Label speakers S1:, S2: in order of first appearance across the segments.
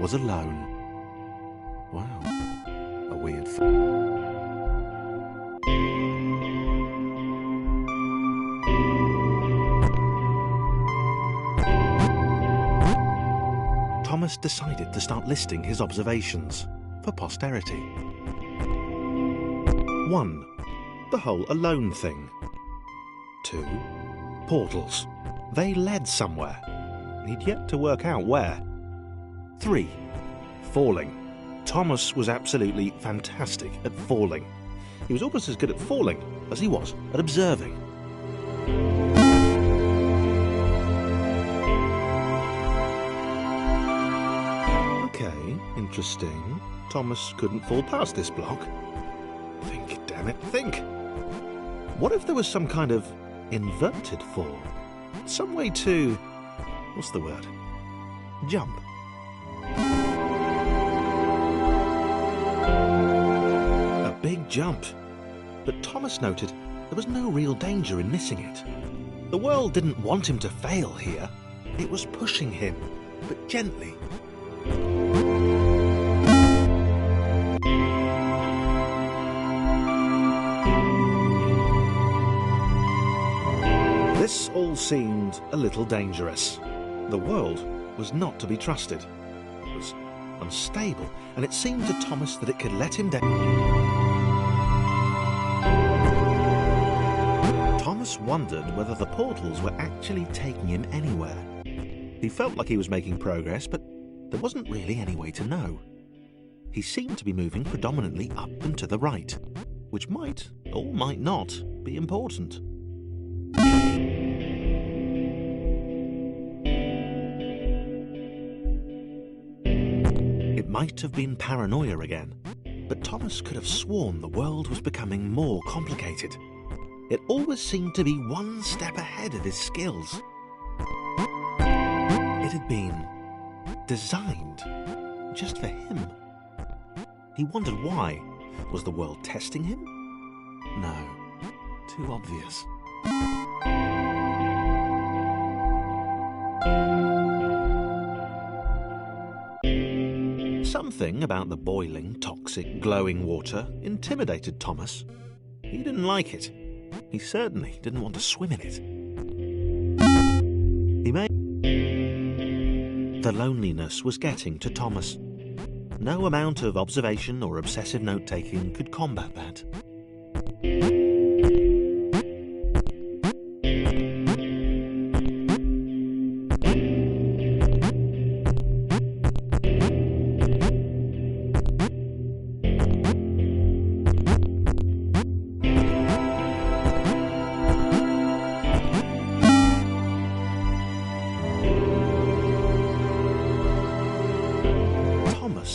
S1: was alone. Wow, a weird Thomas decided to start listing his observations for posterity. 1. The whole alone thing. 2. Portals. They led somewhere. He'd yet to work out where. 3. Falling. Thomas was absolutely fantastic at falling. He was almost as good at falling as he was at observing. Okay, interesting. Thomas couldn't fall past this block. Think, damn it, think! What if there was some kind of inverted fall? Some way to... what's the word? Jump. A big jump. But Thomas noted there was no real danger in missing it. The world didn't want him to fail here. It was pushing him, but gently. This all seemed a little dangerous. The world was not to be trusted. It was unstable, and it seemed to Thomas that it could let him down. Thomas wondered whether the portals were actually taking him anywhere. He felt like he was making progress, but there wasn't really any way to know. He seemed to be moving predominantly up and to the right, which might, or might not, be important. It might have been paranoia again, but Thomas could have sworn the world was becoming more complicated. It always seemed to be one step ahead of his skills. It had been designed just for him. He wondered why. Was the world testing him? No, too obvious. Something about the boiling, toxic, glowing water intimidated Thomas. He didn't like it. He certainly didn't want to swim in it. The loneliness was getting to Thomas. No amount of observation or obsessive note-taking could combat that.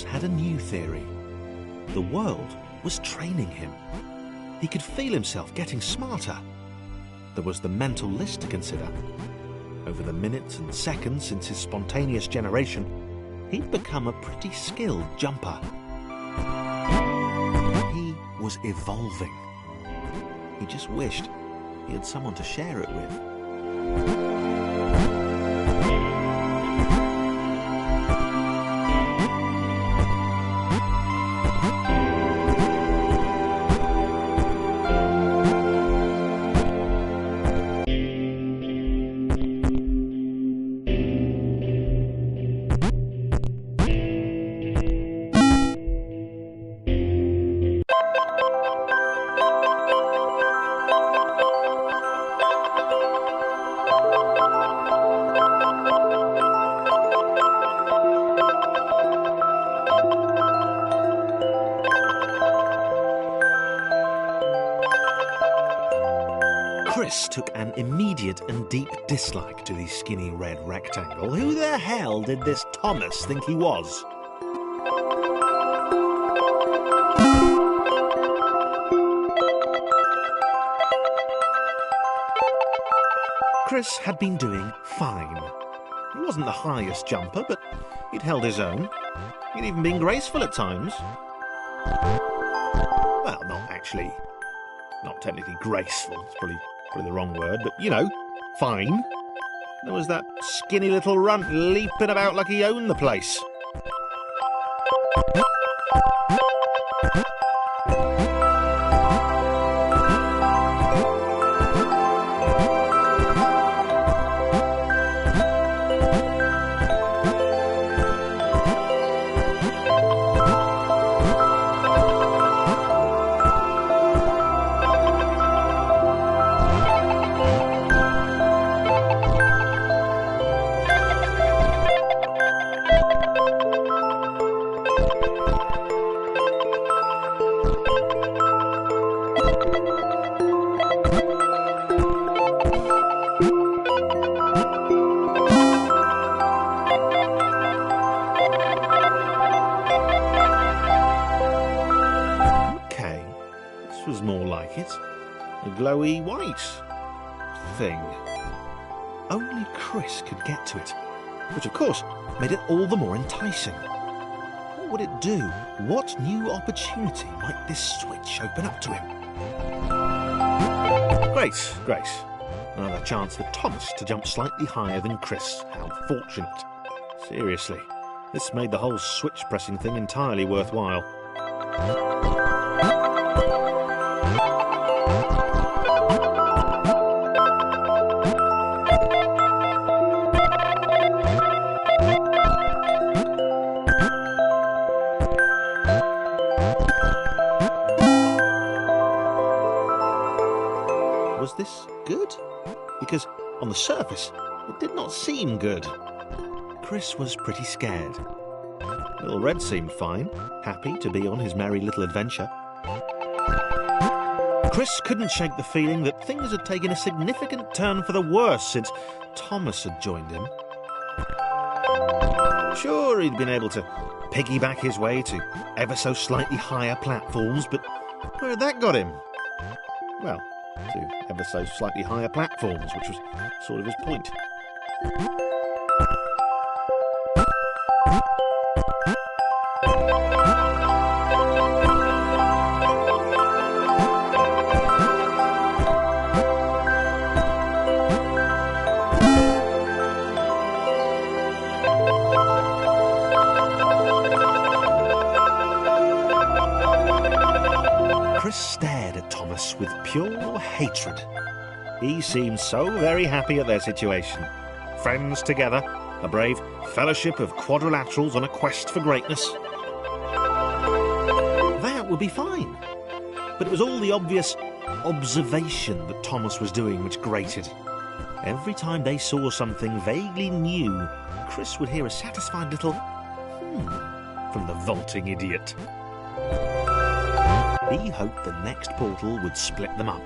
S1: Had a new theory. The world was training him. He could feel himself getting smarter. There was the mental list to consider. Over the minutes and seconds since his spontaneous generation, he'd become a pretty skilled jumper. He was evolving. He just wished he had someone to share it with. Chris took an immediate and deep dislike to the skinny red rectangle. Who the hell did this Thomas think he was? Chris had been doing fine. He wasn't the highest jumper, but he'd held his own. He'd even been graceful at times. Well, not technically graceful. It's probably the wrong word, but, you know, fine. There was that skinny little runt leaping about like he owned the place. Was more like it. A glowy white thing. Only Chris could get to it, which of course made it all the more enticing. What would it do? What new opportunity might this switch open up to him? Great. Another chance for Thomas to jump slightly higher than Chris. How fortunate. Seriously, this made the whole switch pressing thing entirely worthwhile. Was this good? Because on the surface, it did not seem good. Chris was pretty scared. Little Red seemed fine, happy to be on his merry little adventure. Chris couldn't shake the feeling that things had taken a significant turn for the worse since Thomas had joined him. Sure, he'd been able to piggyback his way to ever so slightly higher platforms, but where had that got him? Well, to ever so slightly higher platforms, which was sort of his point. Chris stared at Thomas with pure hatred. He seemed so very happy at their situation. Friends together, a brave fellowship of quadrilaterals on a quest for greatness. That would be fine. But it was all the obvious observation that Thomas was doing which grated. Every time they saw something vaguely new, Chris would hear a satisfied little from the vaulting idiot. He hoped the next portal would split them up,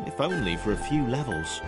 S1: if only for a few levels.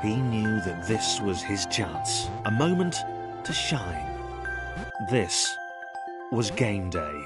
S1: He knew that this was his chance, a moment to shine. This was game day.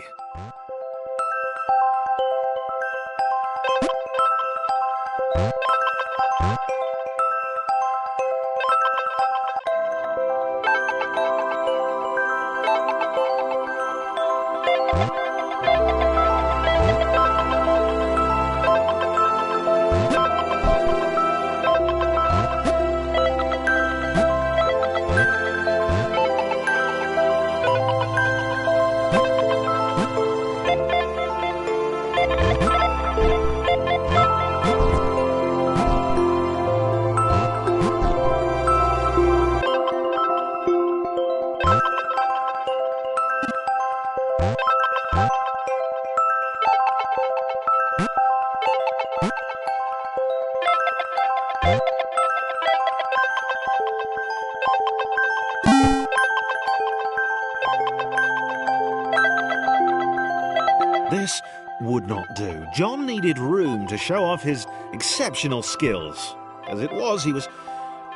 S1: This would not do. John needed room to show off his exceptional skills. As it was, he was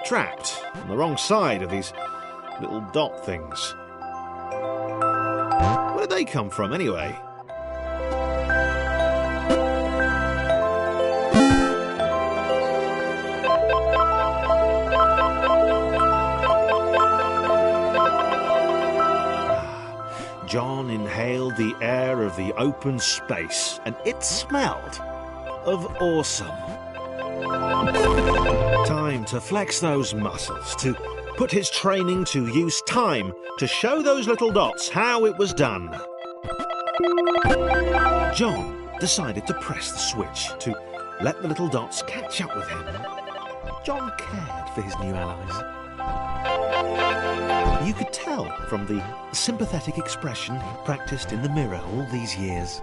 S1: trapped on the wrong side of these little dot things. Where did they come from, anyway? John inhaled the air of the open space, and it smelled of awesome. Time to flex those muscles, to put his training to use, time to show those little dots how it was done. John decided to press the switch to let the little dots catch up with him. John cared for his new allies. You could tell from the sympathetic expression he practiced in the mirror all these years.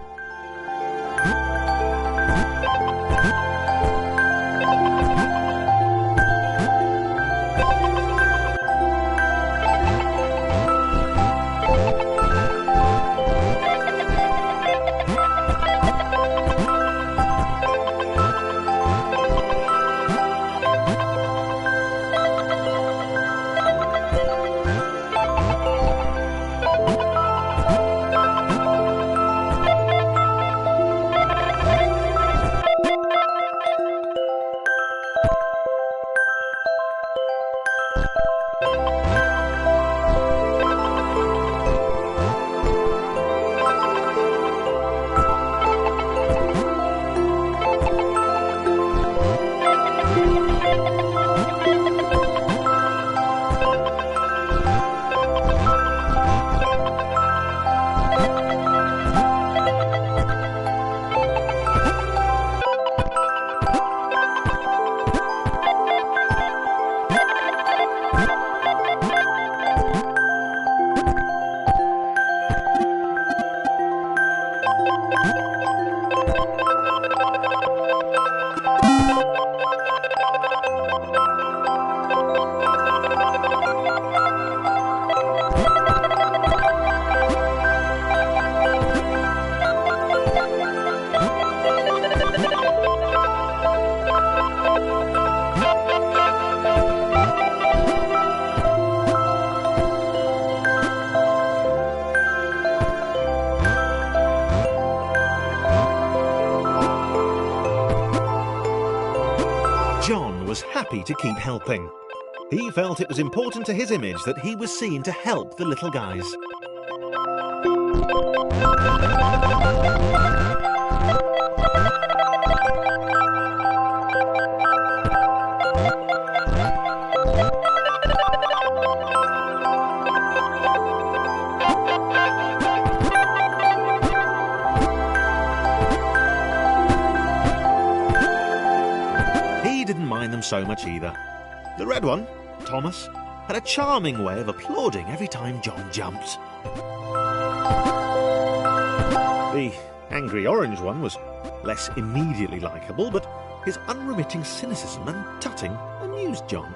S1: John was happy to keep helping. He felt it was important to his image that he was seen to help the little guys. So much either. The red one, Thomas, had a charming way of applauding every time John jumped. The angry orange one was less immediately likeable, but his unremitting cynicism and tutting amused John.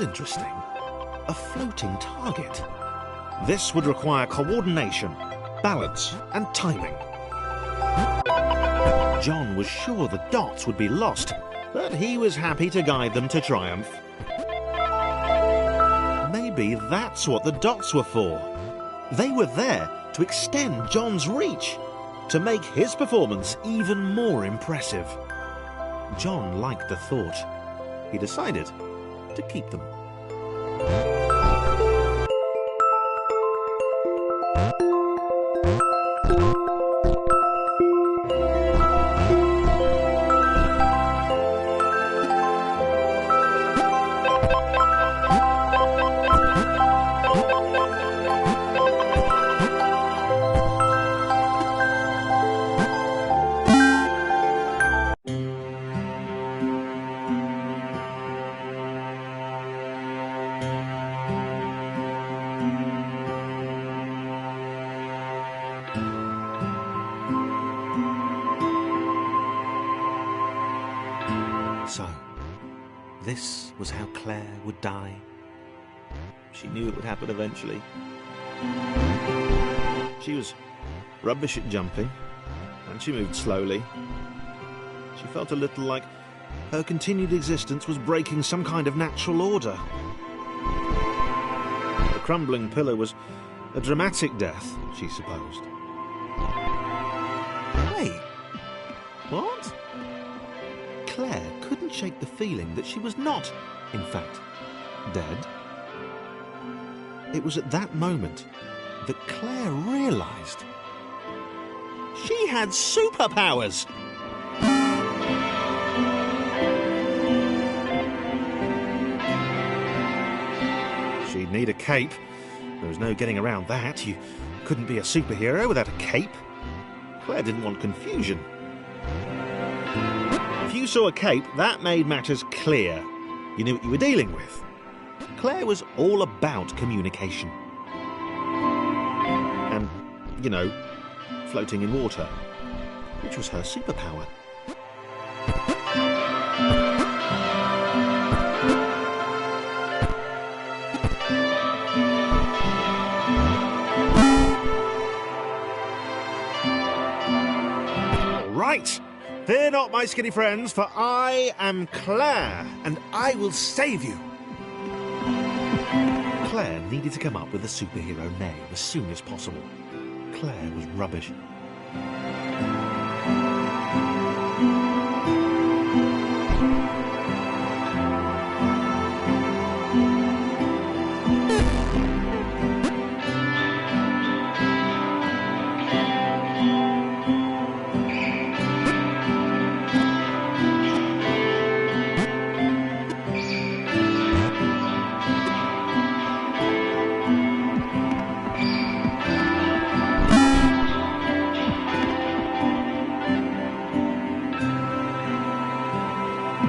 S1: Interesting. A floating target. This would require coordination, balance, and timing. John was sure the dots would be lost, but he was happy to guide them to triumph. Maybe that's what the dots were for. They were there to extend John's reach, to make his performance even more impressive. John liked the thought. He decided to keep them. So, this was how Claire would die. She knew it would happen eventually. She was rubbish at jumping, and she moved slowly. She felt a little like her continued existence was breaking some kind of natural order. The crumbling pillar was A dramatic death, she supposed. Wait, what? Claire couldn't shake the feeling that she was not, in fact, dead. It was at that moment that Claire realised she had superpowers. She'd need a cape. There was no getting around that. You couldn't be a superhero without a cape. Claire didn't want confusion. If you saw a cape, that made matters clear. You knew what you were dealing with. Claire was all about communication. And, you know, floating in water, which was her superpower. Right, fear not, my skinny friends, for I am Claire, and I will save you. Claire needed to come up with a superhero name as soon as possible. Claire was rubbish.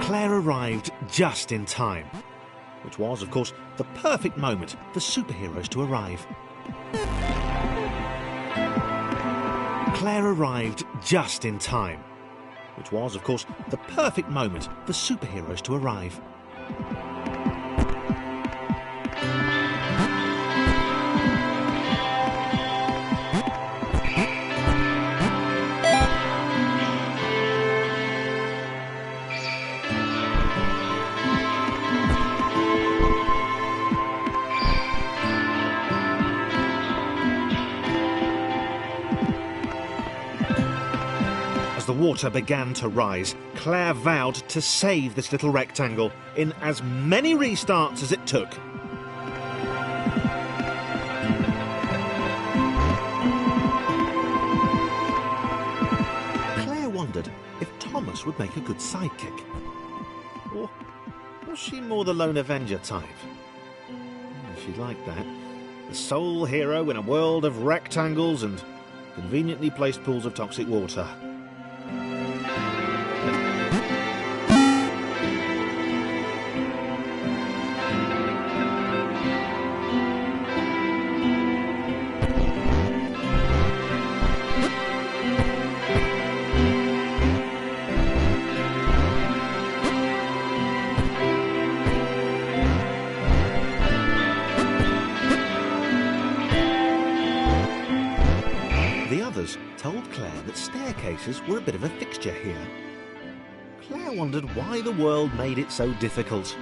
S1: Claire arrived just in time, which was, of course, the perfect moment for superheroes to arrive. Claire arrived just in time, which was, of course, the perfect moment for superheroes to arrive. As the water began to rise, Claire vowed to save this little rectangle in as many restarts as it took. Claire wondered if Thomas would make a good sidekick. Or was she more the lone Avenger type? She'd like that. The sole hero in a world of rectangles and conveniently placed pools of toxic water. The others told Claire that staircases were a bit of a fixture here. Claire wondered why the world made it so difficult.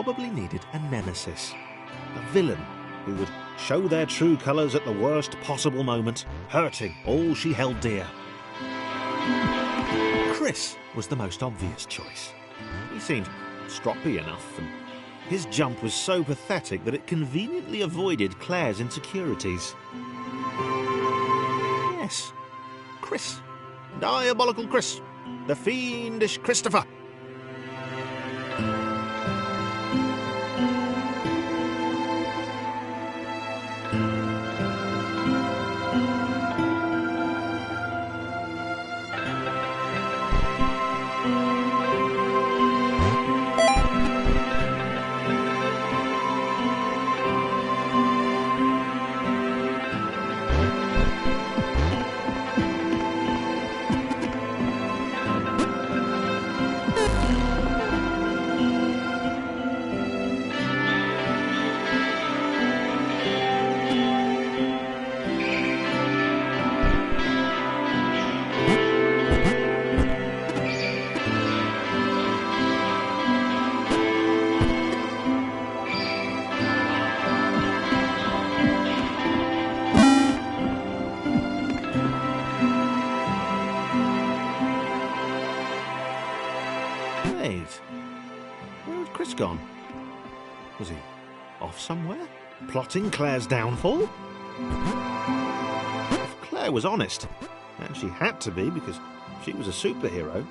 S1: probably needed a nemesis, a villain who would show their true colours at the worst possible moment, hurting all she held dear. Chris was the most obvious choice. He seemed stroppy enough, and his jump was so pathetic that it conveniently avoided Claire's insecurities. Yes, Chris. Diabolical Chris. The fiendish Christopher. Where had Chris gone? Was he off somewhere? Plotting Claire's downfall? If Claire was honest, and she had to be because she was a superhero,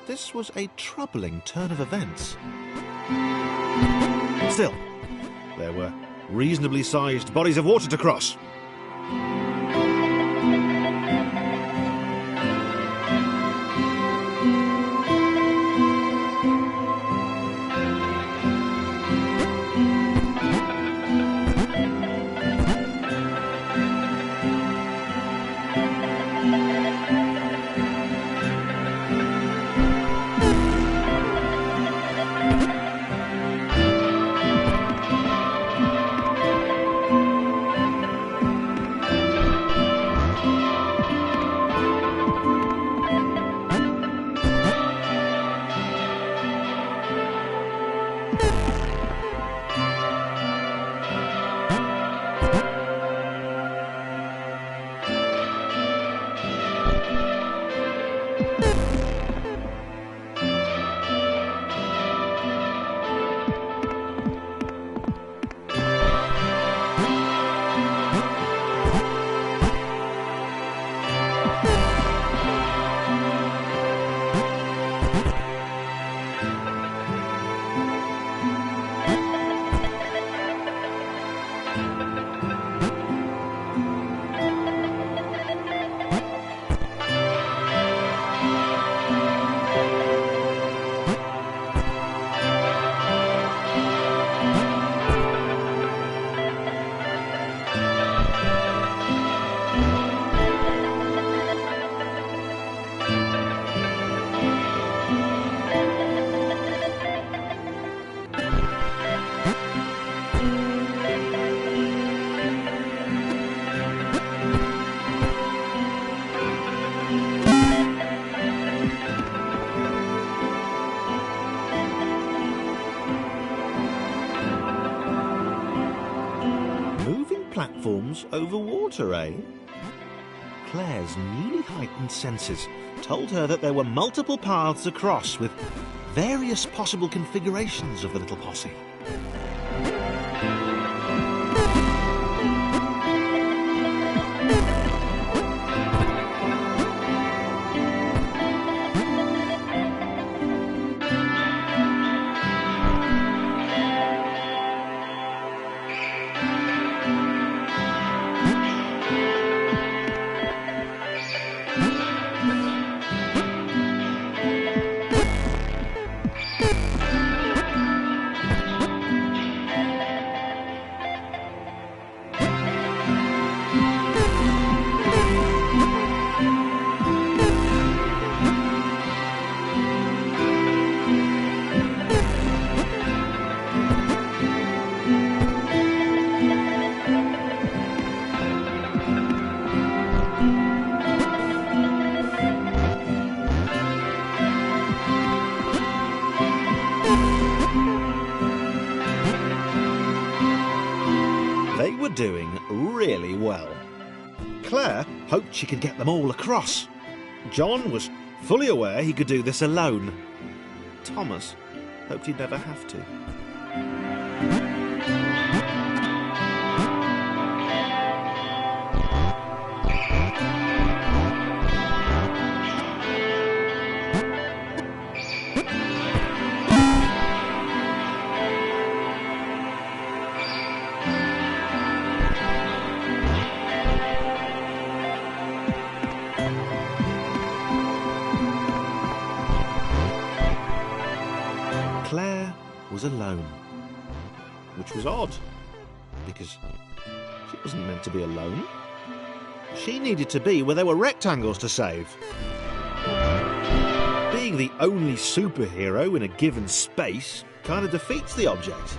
S1: this was a troubling turn of events. Still, there were reasonably sized bodies of water to cross. Platforms over water, eh? Claire's newly heightened senses told her that there were multiple paths across with various possible configurations of the little posse. really well. Claire hoped she could get them all across. John was fully aware he could do this alone. Thomas hoped he'd never have to. Claire was alone, which was odd, because she wasn't meant to be alone. She needed to be where there were rectangles to save. Being the only superhero in a given space kind of defeats the object.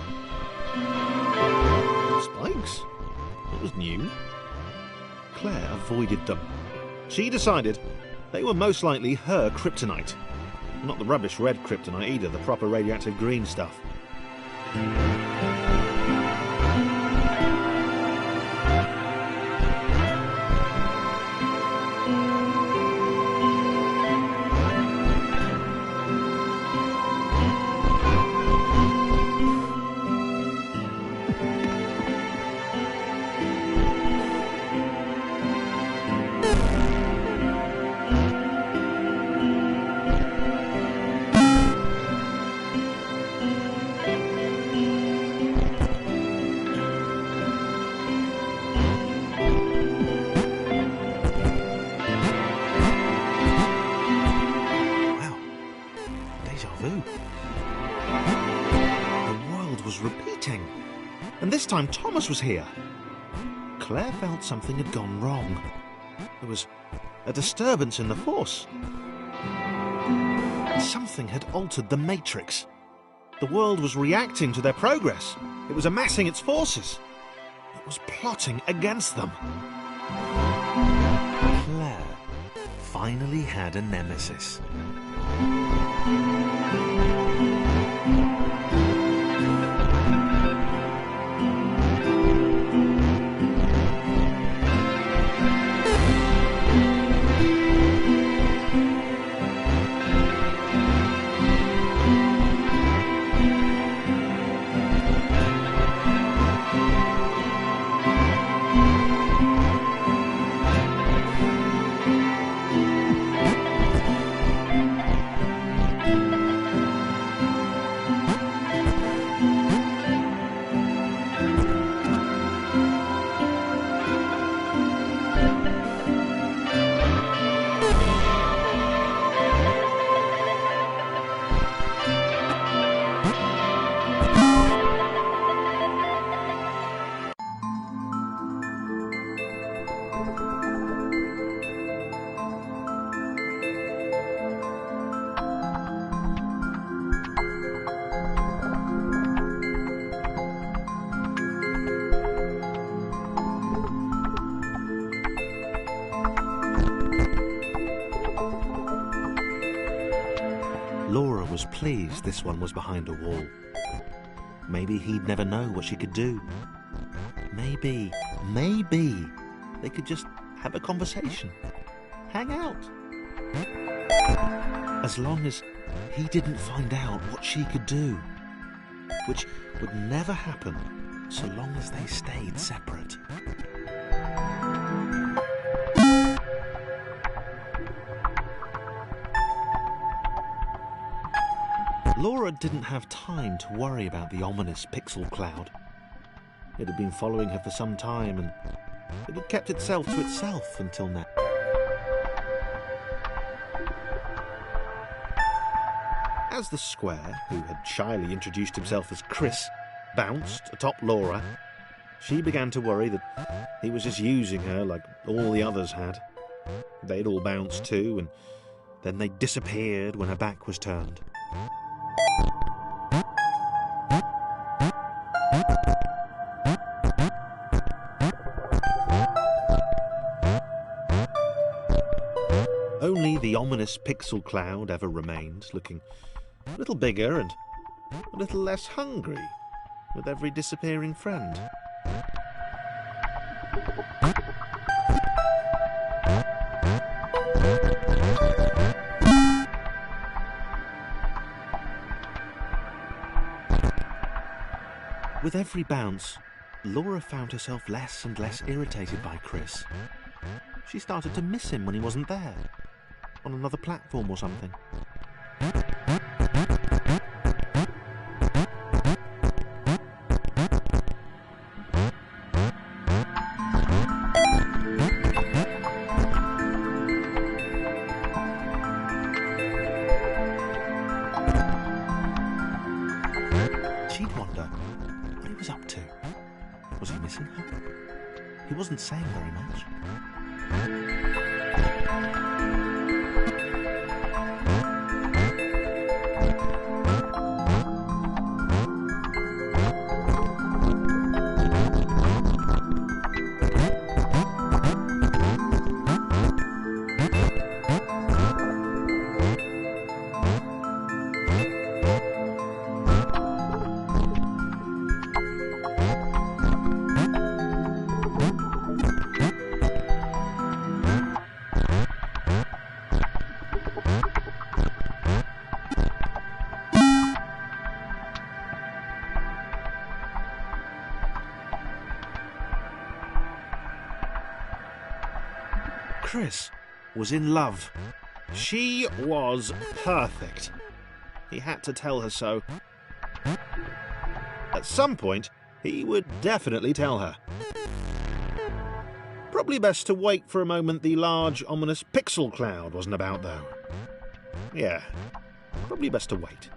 S1: Spikes? It was new. Claire avoided them. She decided they were most likely her kryptonite. Not the rubbish red kryptonite either, the proper radioactive green stuff. Repeating, and this time Thomas was here. Claire felt something had gone wrong. There was a disturbance in the force. Something had altered the matrix. The world was reacting to their progress. It was amassing its forces. It was plotting against them. Claire finally had a nemesis. Laura was pleased this one was behind a wall. Maybe he'd never know what she could do. Maybe they could just have a conversation, hang out. As long as he didn't find out what she could do, which would never happen so long as they stayed separate. Laura didn't have time to worry about the ominous pixel cloud. It had been following her for some time, and it had kept itself to itself until now. As the square, who had shyly introduced himself as Chris, bounced atop Laura, she began to worry that he was just using her like all the others had. They'd all bounced too, and then they disappeared when her back was turned. Only the ominous pixel cloud ever remained, looking a little bigger and a little less hungry with every disappearing friend. With every bounce, Laura found herself less and less irritated by Chris. She started to miss him when he wasn't there, on another platform or something. She'd wonder what he was up to. Was he missing her? He wasn't saying very much. Chris was in love. She was perfect. He had to tell her so. At some point, he would definitely tell her. Probably best to wait for a moment the large, ominous pixel cloud wasn't about, though. Yeah, probably best to wait.